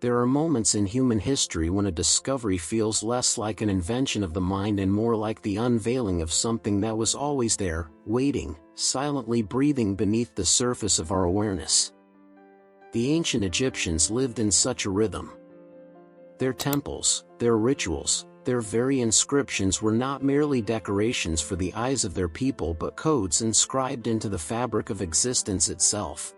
There are moments in human history when a discovery feels less like an invention of the mind and more like the unveiling of something that was always there, waiting, silently breathing beneath the surface of our awareness. The ancient Egyptians lived in such a rhythm. Their temples, their rituals, their very inscriptions were not merely decorations for the eyes of their people but codes inscribed into the fabric of existence itself.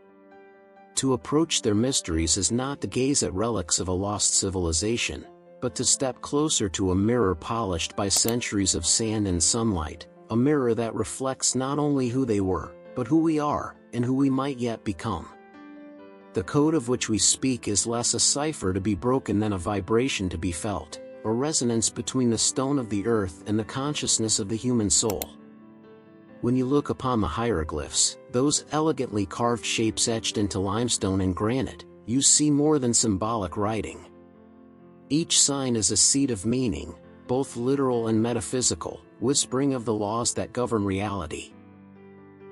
To approach their mysteries is not to gaze at relics of a lost civilization, but to step closer to a mirror polished by centuries of sand and sunlight, a mirror that reflects not only who they were, but who we are, and who we might yet become. The code of which we speak is less a cipher to be broken than a vibration to be felt, a resonance between the stone of the earth and the consciousness of the human soul. When you look upon the hieroglyphs, those elegantly carved shapes etched into limestone and granite, you see more than symbolic writing. Each sign is a seed of meaning, both literal and metaphysical, whispering of the laws that govern reality.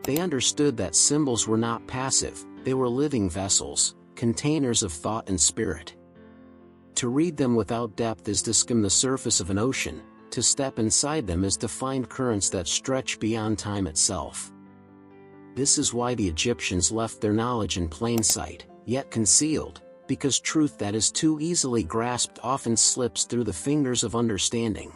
They understood that symbols were not passive, they were living vessels, containers of thought and spirit. To read them without depth is to skim the surface of an ocean. To step inside them is to find currents that stretch beyond time itself. This is why the Egyptians left their knowledge in plain sight, yet concealed, because truth that is too easily grasped often slips through the fingers of understanding.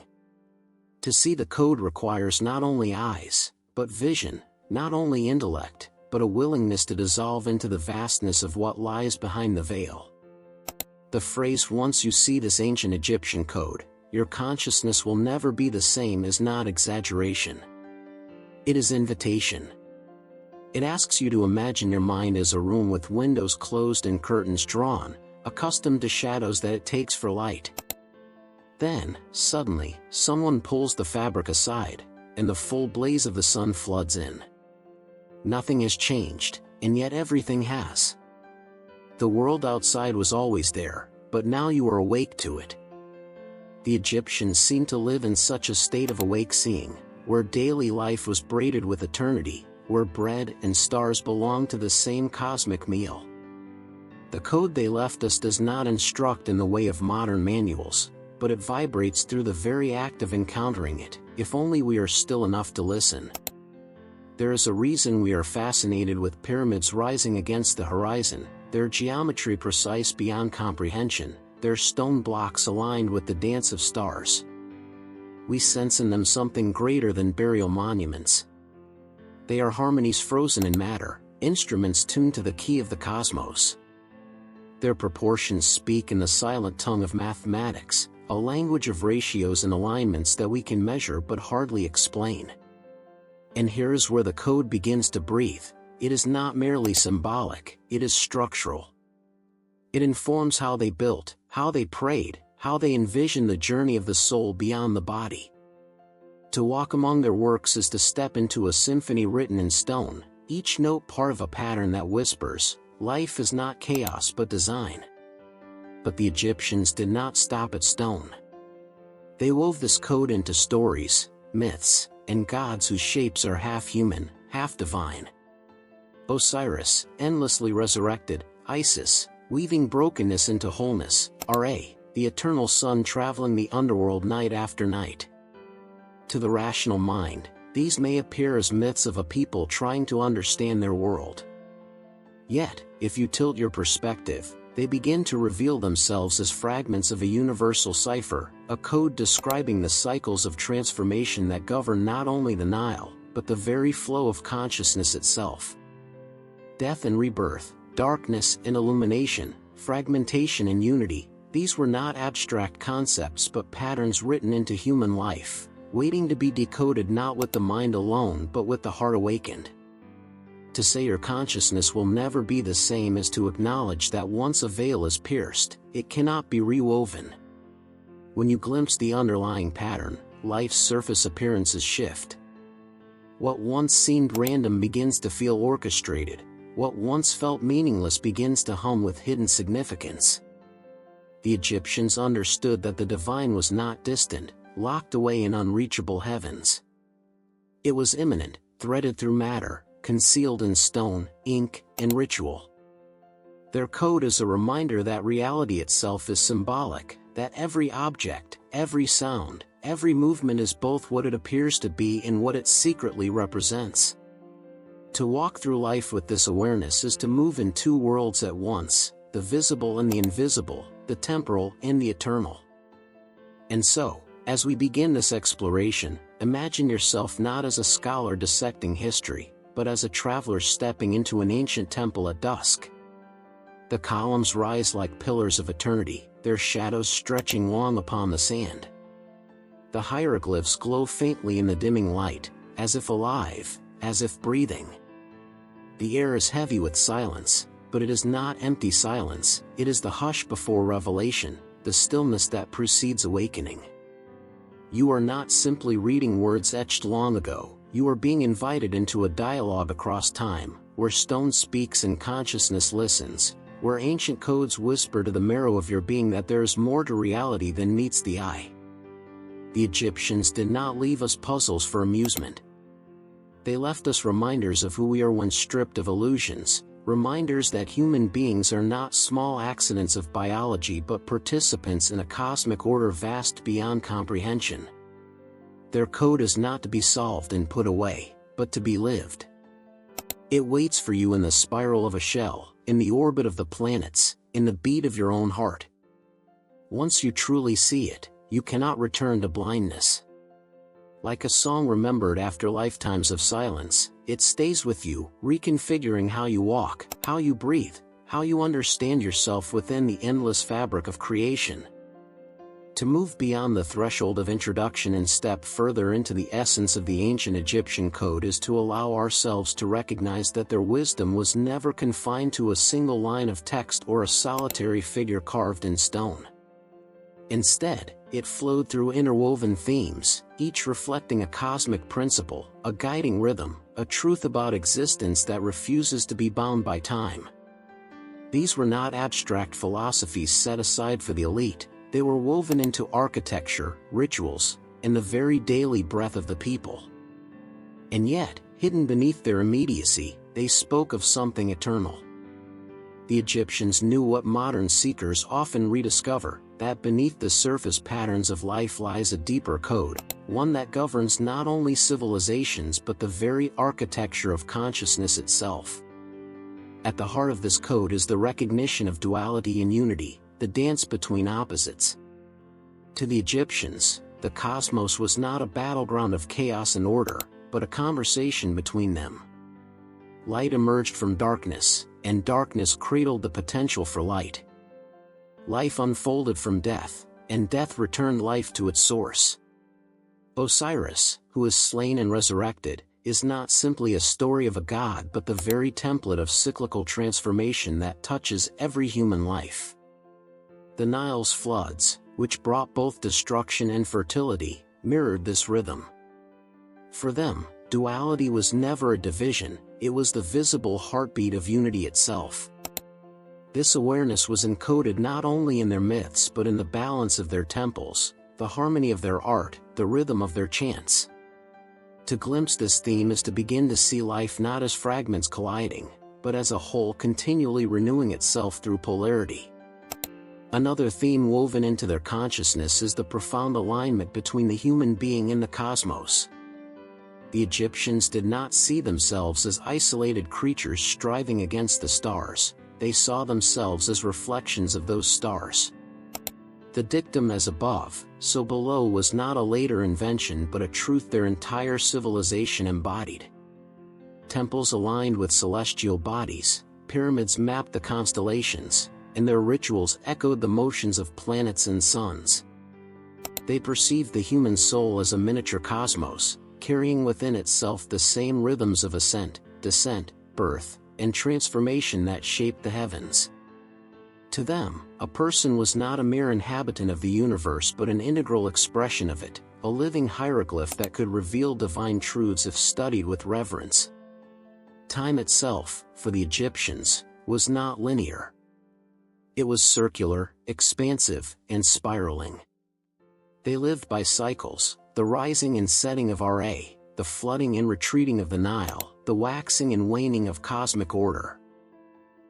To see the code requires not only eyes, but vision, not only intellect, but a willingness to dissolve into the vastness of what lies behind the veil. The phrase "once you see this ancient Egyptian code, your consciousness will never be the same" is not exaggeration. It is invitation. It asks you to imagine your mind as a room with windows closed and curtains drawn, accustomed to shadows that it takes for light. Then, suddenly, someone pulls the fabric aside, and the full blaze of the sun floods in. Nothing has changed, and yet everything has. The world outside was always there, but now you are awake to it. The Egyptians seemed to live in such a state of awake seeing, where daily life was braided with eternity, where bread and stars belonged to the same cosmic meal. The code they left us does not instruct in the way of modern manuals, but it vibrates through the very act of encountering it, if only we are still enough to listen. There is a reason we are fascinated with pyramids rising against the horizon, their geometry precise beyond comprehension, their stone blocks aligned with the dance of stars. We sense in them something greater than burial monuments. They are harmonies frozen in matter, instruments tuned to the key of the cosmos. Their proportions speak in the silent tongue of mathematics, a language of ratios and alignments that we can measure but hardly explain. And here is where the code begins to breathe. It is not merely symbolic, it is structural. It informs how they built, how they prayed, how they envisioned the journey of the soul beyond the body. To walk among their works is to step into a symphony written in stone, each note part of a pattern that whispers, life is not chaos but design. But the Egyptians did not stop at stone. They wove this code into stories, myths, and gods whose shapes are half human, half divine. Osiris, endlessly resurrected, Isis, weaving brokenness into wholeness, Ra, the eternal sun traveling the underworld night after night. To the rational mind, these may appear as myths of a people trying to understand their world. Yet, if you tilt your perspective, they begin to reveal themselves as fragments of a universal cipher, a code describing the cycles of transformation that govern not only the Nile, but the very flow of consciousness itself. Death and rebirth, darkness and illumination, fragmentation and unity, these were not abstract concepts but patterns written into human life, waiting to be decoded not with the mind alone but with the heart awakened. To say your consciousness will never be the same is to acknowledge that once a veil is pierced, it cannot be rewoven. When you glimpse the underlying pattern, life's surface appearances shift. What once seemed random begins to feel orchestrated. What once felt meaningless begins to hum with hidden significance. The Egyptians understood that the divine was not distant, locked away in unreachable heavens. It was immanent, threaded through matter, concealed in stone, ink, and ritual. Their code is a reminder that reality itself is symbolic, that every object, every sound, every movement is both what it appears to be and what it secretly represents. To walk through life with this awareness is to move in two worlds at once, the visible and the invisible, the temporal and the eternal. And so, as we begin this exploration, imagine yourself not as a scholar dissecting history, but as a traveler stepping into an ancient temple at dusk. The columns rise like pillars of eternity, their shadows stretching long upon the sand. The hieroglyphs glow faintly in the dimming light, as if alive, as if breathing. The air is heavy with silence, but it is not empty silence, it is the hush before revelation, the stillness that precedes awakening. You are not simply reading words etched long ago, you are being invited into a dialogue across time, where stone speaks and consciousness listens, where ancient codes whisper to the marrow of your being that there is more to reality than meets the eye. The Egyptians did not leave us puzzles for amusement. They left us reminders of who we are when stripped of illusions, reminders that human beings are not small accidents of biology but participants in a cosmic order vast beyond comprehension. Their code is not to be solved and put away, but to be lived. It waits for you in the spiral of a shell, in the orbit of the planets, in the beat of your own heart. Once you truly see it, you cannot return to blindness. Like a song remembered after lifetimes of silence, it stays with you, reconfiguring how you walk, how you breathe, how you understand yourself within the endless fabric of creation. To move beyond the threshold of introduction and step further into the essence of the ancient Egyptian code is to allow ourselves to recognize that their wisdom was never confined to a single line of text or a solitary figure carved in stone. Instead, it flowed through interwoven themes, each reflecting a cosmic principle, a guiding rhythm, a truth about existence that refuses to be bound by time. These were not abstract philosophies set aside for the elite, they were woven into architecture, rituals, and the very daily breath of the people. And yet, hidden beneath their immediacy, they spoke of something eternal. The Egyptians knew what modern seekers often rediscover, that beneath the surface patterns of life lies a deeper code, one that governs not only civilizations but the very architecture of consciousness itself. At the heart of this code is the recognition of duality and unity, the dance between opposites. To the Egyptians, the cosmos was not a battleground of chaos and order, but a conversation between them. Light emerged from darkness, and darkness cradled the potential for light. Life unfolded from death, and death returned life to its source. Osiris, who is slain and resurrected, is not simply a story of a god but the very template of cyclical transformation that touches every human life. The Nile's floods, which brought both destruction and fertility, mirrored this rhythm. For them, duality was never a division, it was the visible heartbeat of unity itself. This awareness was encoded not only in their myths but in the balance of their temples, the harmony of their art, the rhythm of their chants. To glimpse this theme is to begin to see life not as fragments colliding, but as a whole continually renewing itself through polarity. Another theme woven into their consciousness is the profound alignment between the human being and the cosmos. The Egyptians did not see themselves as isolated creatures striving against the stars, they saw themselves as reflections of those stars. The dictum "as above, so below" was not a later invention but a truth their entire civilization embodied. Temples aligned with celestial bodies, pyramids mapped the constellations, and their rituals echoed the motions of planets and suns. They perceived the human soul as a miniature cosmos, carrying within itself the same rhythms of ascent, descent, birth, and transformation that shaped the heavens. To them, a person was not a mere inhabitant of the universe but an integral expression of it, a living hieroglyph that could reveal divine truths if studied with reverence. Time itself, for the Egyptians, was not linear. It was circular, expansive, and spiraling. They lived by cycles, the rising and setting of Ra, the flooding and retreating of the Nile, the waxing and waning of cosmic order.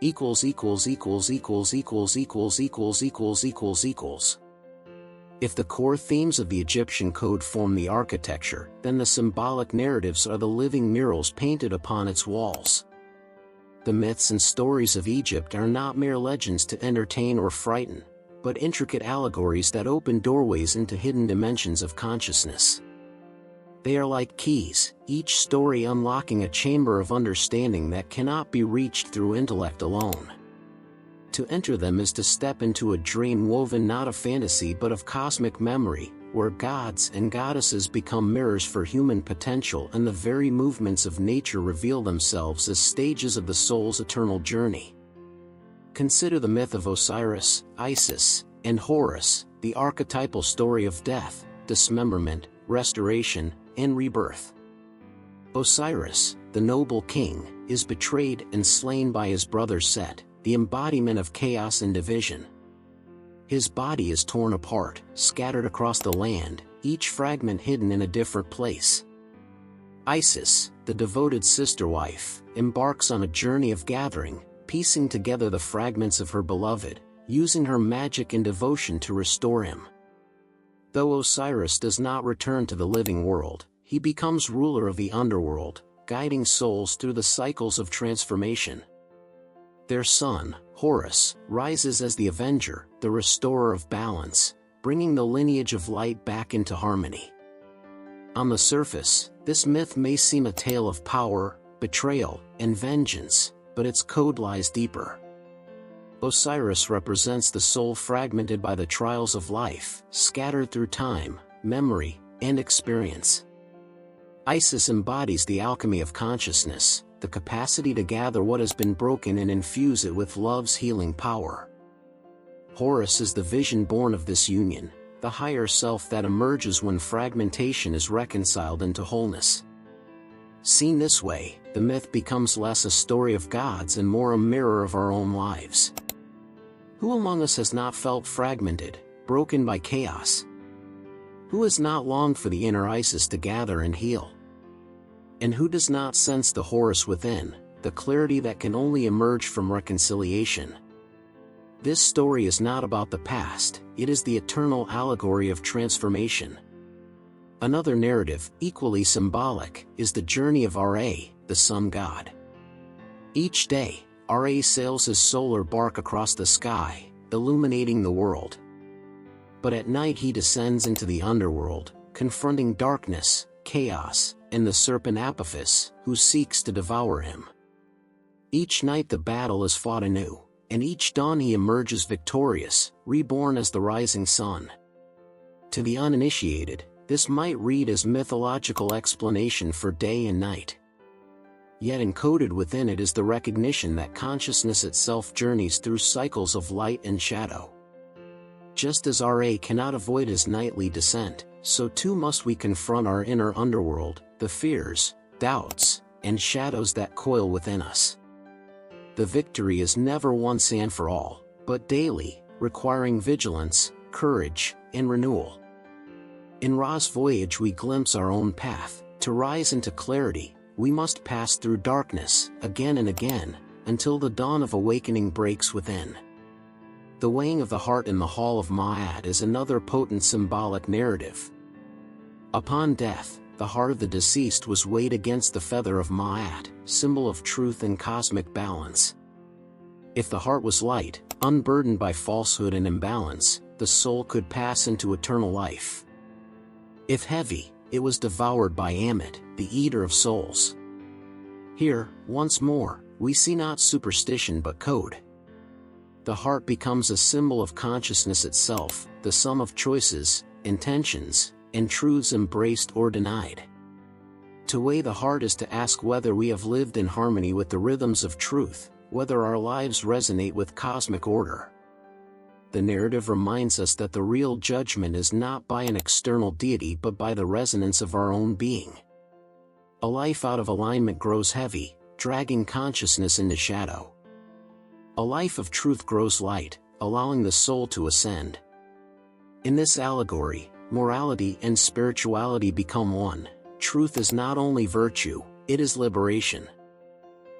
equals equals equals equals equals equals equals equals equals equals. If the core themes of the Egyptian code form the architecture, then the symbolic narratives are the living murals painted upon its walls. The myths and stories of Egypt are not mere legends to entertain or frighten, but intricate allegories that open doorways into hidden dimensions of consciousness. They are like keys, each story unlocking a chamber of understanding that cannot be reached through intellect alone. To enter them is to step into a dream woven not of fantasy but of cosmic memory, where gods and goddesses become mirrors for human potential and the very movements of nature reveal themselves as stages of the soul's eternal journey. Consider the myth of Osiris, Isis, and Horus, the archetypal story of death, dismemberment, restoration, and rebirth. Osiris, the noble king, is betrayed and slain by his brother Set, the embodiment of chaos and division. His body is torn apart, scattered across the land, each fragment hidden in a different place. Isis, the devoted sister wife, embarks on a journey of gathering, piecing together the fragments of her beloved, using her magic and devotion to restore him. Though Osiris does not return to the living world, he becomes ruler of the underworld, guiding souls through the cycles of transformation. Their son, Horus, rises as the Avenger, the restorer of balance, bringing the lineage of light back into harmony. On the surface, this myth may seem a tale of power, betrayal, and vengeance, but its code lies deeper. Osiris represents the soul fragmented by the trials of life, scattered through time, memory, and experience. Isis embodies the alchemy of consciousness, the capacity to gather what has been broken and infuse it with love's healing power. Horus is the vision born of this union, the higher self that emerges when fragmentation is reconciled into wholeness. Seen this way, the myth becomes less a story of gods and more a mirror of our own lives. Who among us has not felt fragmented, broken by chaos? Who has not longed for the inner Isis to gather and heal? And who does not sense the Horus within, the clarity that can only emerge from reconciliation? This story is not about the past, it is the eternal allegory of transformation. Another narrative, equally symbolic, is the journey of Ra, the sun god. Each day, Ra sails his solar bark across the sky, illuminating the world. But at night he descends into the underworld, confronting darkness, chaos, and the serpent Apophis, who seeks to devour him. Each night the battle is fought anew, and each dawn he emerges victorious, reborn as the rising sun. To the uninitiated, this might read as mythological explanation for day and night. Yet encoded within it is the recognition that consciousness itself journeys through cycles of light and shadow. Just as Ra cannot avoid his nightly descent, so too must we confront our inner underworld, the fears, doubts, and shadows that coil within us. The victory is never once and for all, but daily, requiring vigilance, courage, and renewal. In Ra's voyage we glimpse our own path. To rise into clarity, we must pass through darkness, again and again, until the dawn of awakening breaks within. The weighing of the heart in the Hall of Ma'at is another potent symbolic narrative. Upon death, the heart of the deceased was weighed against the feather of Ma'at, symbol of truth and cosmic balance. If the heart was light, unburdened by falsehood and imbalance, the soul could pass into eternal life. If heavy, it was devoured by Ammit, the eater of souls. Here, once more, we see not superstition but code. The heart becomes a symbol of consciousness itself, the sum of choices, intentions, and truths embraced or denied. To weigh the heart is to ask whether we have lived in harmony with the rhythms of truth, whether our lives resonate with cosmic order. The narrative reminds us that the real judgment is not by an external deity but by the resonance of our own being. A life out of alignment grows heavy, dragging consciousness into shadow. A life of truth grows light, allowing the soul to ascend. In this allegory, morality and spirituality become one. Truth is not only virtue, it is liberation.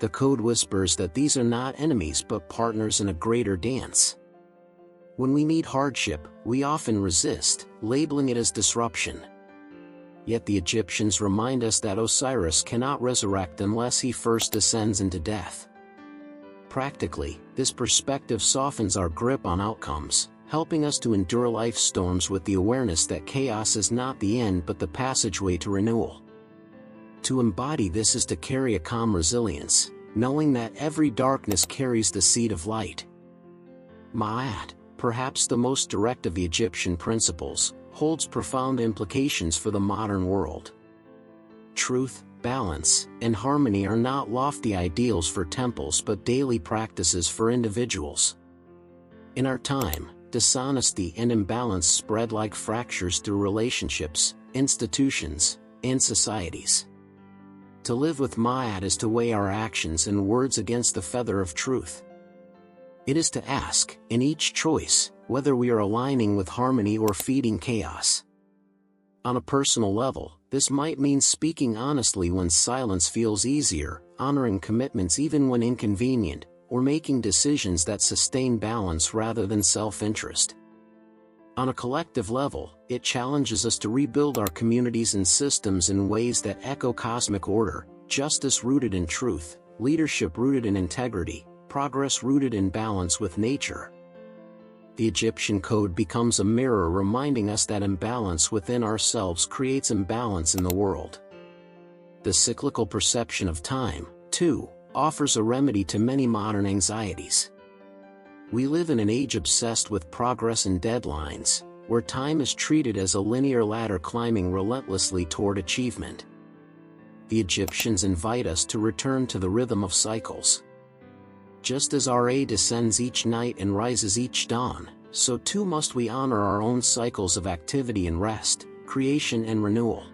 The code whispers that these are not enemies but partners in a greater dance. When we meet hardship, we often resist, labeling it as disruption. Yet the Egyptians remind us that Osiris cannot resurrect unless he first descends into death. Practically, this perspective softens our grip on outcomes, helping us to endure life's storms with the awareness that chaos is not the end but the passageway to renewal. To embody this is to carry a calm resilience, knowing that every darkness carries the seed of light. Ma'at, perhaps the most direct of the Egyptian principles, holds profound implications for the modern world. Truth, balance, and harmony are not lofty ideals for temples but daily practices for individuals. In our time, dishonesty and imbalance spread like fractures through relationships, institutions, and societies. To live with Ma'at is to weigh our actions and words against the feather of truth. It is to ask, in each choice, whether we are aligning with harmony or feeding chaos. On a personal level, this might mean speaking honestly when silence feels easier, honoring commitments even when inconvenient, or making decisions that sustain balance rather than self-interest. On a collective level, it challenges us to rebuild our communities and systems in ways that echo cosmic order, justice rooted in truth, leadership rooted in integrity, progress rooted in balance with nature. The Egyptian code becomes a mirror reminding us that imbalance within ourselves creates imbalance in the world. The cyclical perception of time, too, offers a remedy to many modern anxieties. We live in an age obsessed with progress and deadlines, where time is treated as a linear ladder climbing relentlessly toward achievement. The Egyptians invite us to return to the rhythm of cycles. Just as Ra descends each night and rises each dawn, so too must we honor our own cycles of activity and rest, creation and renewal.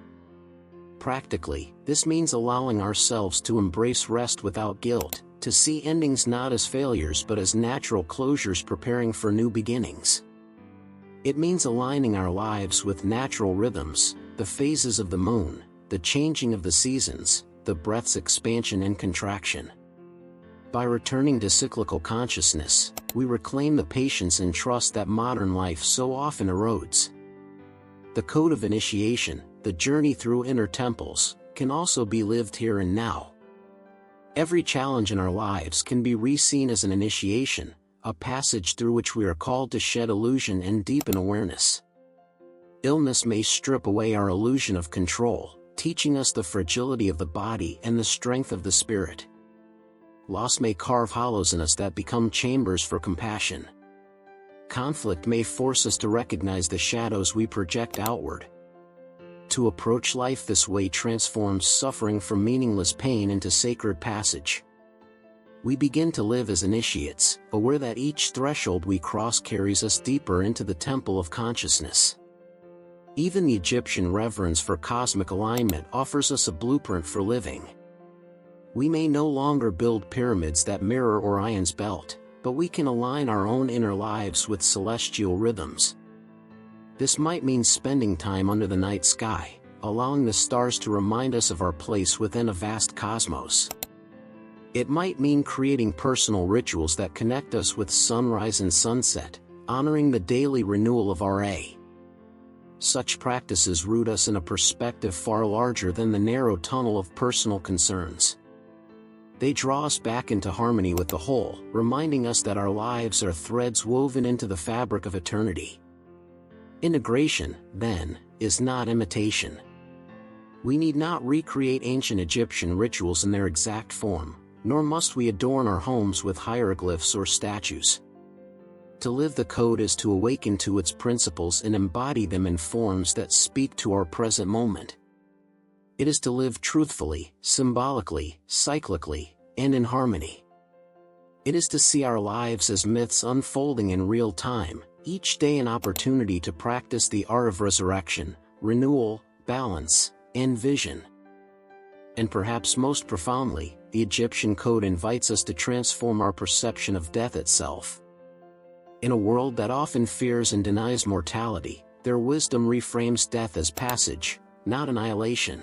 Practically, this means allowing ourselves to embrace rest without guilt, to see endings not as failures but as natural closures preparing for new beginnings. It means aligning our lives with natural rhythms, the phases of the moon, the changing of the seasons, the breath's expansion and contraction. By returning to cyclical consciousness, we reclaim the patience and trust that modern life so often erodes. The code of initiation, the journey through inner temples, can also be lived here and now. Every challenge in our lives can be re-seen as an initiation, a passage through which we are called to shed illusion and deepen awareness. Illness may strip away our illusion of control, teaching us the fragility of the body and the strength of the spirit. Loss may carve hollows in us that become chambers for compassion. Conflict may force us to recognize the shadows we project outward. To approach life this way transforms suffering from meaningless pain into sacred passage. We begin to live as initiates, aware that each threshold we cross carries us deeper into the temple of consciousness. Even the Egyptian reverence for cosmic alignment offers us a blueprint for living. We may no longer build pyramids that mirror Orion's belt, but we can align our own inner lives with celestial rhythms. This might mean spending time under the night sky, allowing the stars to remind us of our place within a vast cosmos. It might mean creating personal rituals that connect us with sunrise and sunset, honoring the daily renewal of Ra. Such practices root us in a perspective far larger than the narrow tunnel of personal concerns. They draw us back into harmony with the whole, reminding us that our lives are threads woven into the fabric of eternity. Integration, then, is not imitation. We need not recreate ancient Egyptian rituals in their exact form, nor must we adorn our homes with hieroglyphs or statues. To live the code is to awaken to its principles and embody them in forms that speak to our present moment. It is to live truthfully, symbolically, cyclically, and in harmony. It is to see our lives as myths unfolding in real time, each day an opportunity to practice the art of resurrection, renewal, balance, and vision. And perhaps most profoundly, the Egyptian code invites us to transform our perception of death itself. In a world that often fears and denies mortality, their wisdom reframes death as passage, not annihilation.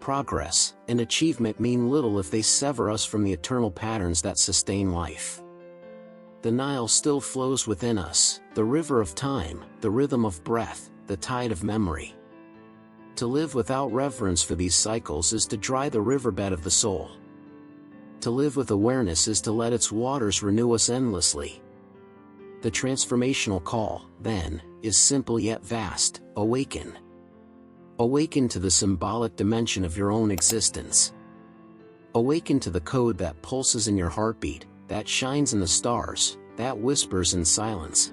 progress, and achievement mean little if they sever us from the eternal patterns that sustain life. The Nile still flows within us, the river of time, the rhythm of breath, the tide of memory. To live without reverence for these cycles is to dry the riverbed of the soul. To live with awareness is to let its waters renew us endlessly. The transformational call, then, is simple yet vast: awaken. Awaken to the symbolic dimension of your own existence. Awaken to the code that pulses in your heartbeat, that shines in the stars, that whispers in silence.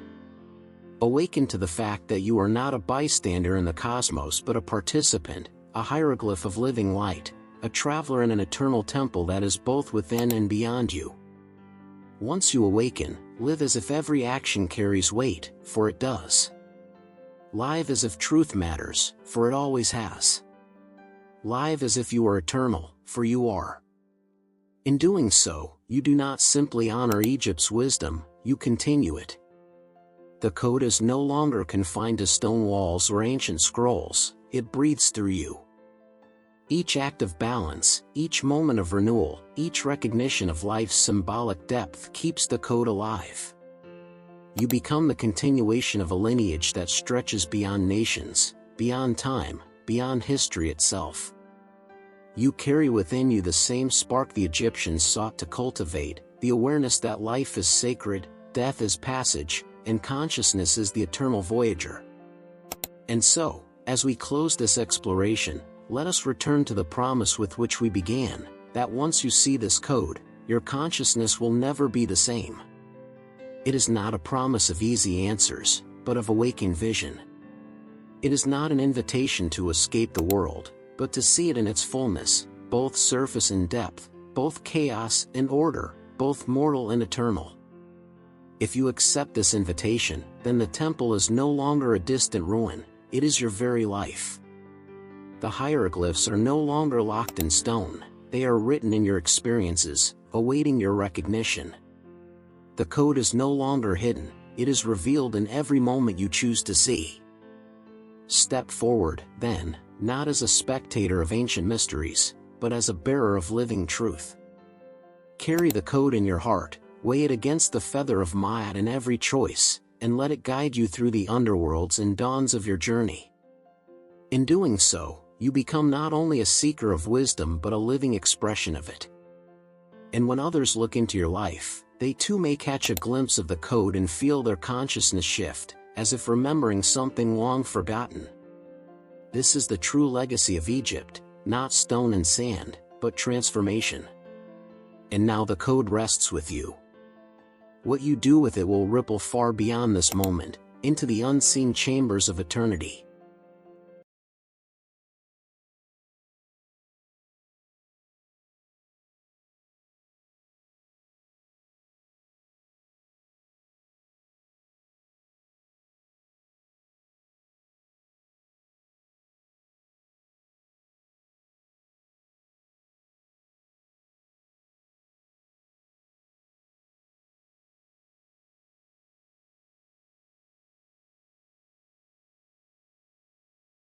Awaken to the fact that you are not a bystander in the cosmos but a participant, a hieroglyph of living light, a traveler in an eternal temple that is both within and beyond you. Once you awaken, live as if every action carries weight, for it does. Live as if truth matters, for it always has. Live as if you are eternal, for you are. In doing so, you do not simply honor Egypt's wisdom, you continue it. The code is no longer confined to stone walls or ancient scrolls, it breathes through you. Each act of balance, each moment of renewal, each recognition of life's symbolic depth keeps the code alive. You become the continuation of a lineage that stretches beyond nations, beyond time, beyond history itself. You carry within you the same spark the Egyptians sought to cultivate, the awareness that life is sacred, death is passage, and consciousness is the eternal voyager. And so, as we close this exploration, let us return to the promise with which we began, that once you see this code, your consciousness will never be the same. It is not a promise of easy answers, but of awakened vision. It is not an invitation to escape the world, but to see it in its fullness, both surface and depth, both chaos and order, both mortal and eternal. If you accept this invitation, then the temple is no longer a distant ruin, it is your very life. The hieroglyphs are no longer locked in stone, they are written in your experiences, awaiting your recognition. The code is no longer hidden, it is revealed in every moment you choose to see. Step forward, then, not as a spectator of ancient mysteries, but as a bearer of living truth. Carry the code in your heart, weigh it against the feather of Ma'at in every choice, and let it guide you through the underworlds and dawns of your journey. In doing so, you become not only a seeker of wisdom but a living expression of it. And when others look into your life, they too may catch a glimpse of the code and feel their consciousness shift, as if remembering something long forgotten. This is the true legacy of Egypt, not stone and sand, but transformation. And now the code rests with you. What you do with it will ripple far beyond this moment, into the unseen chambers of eternity.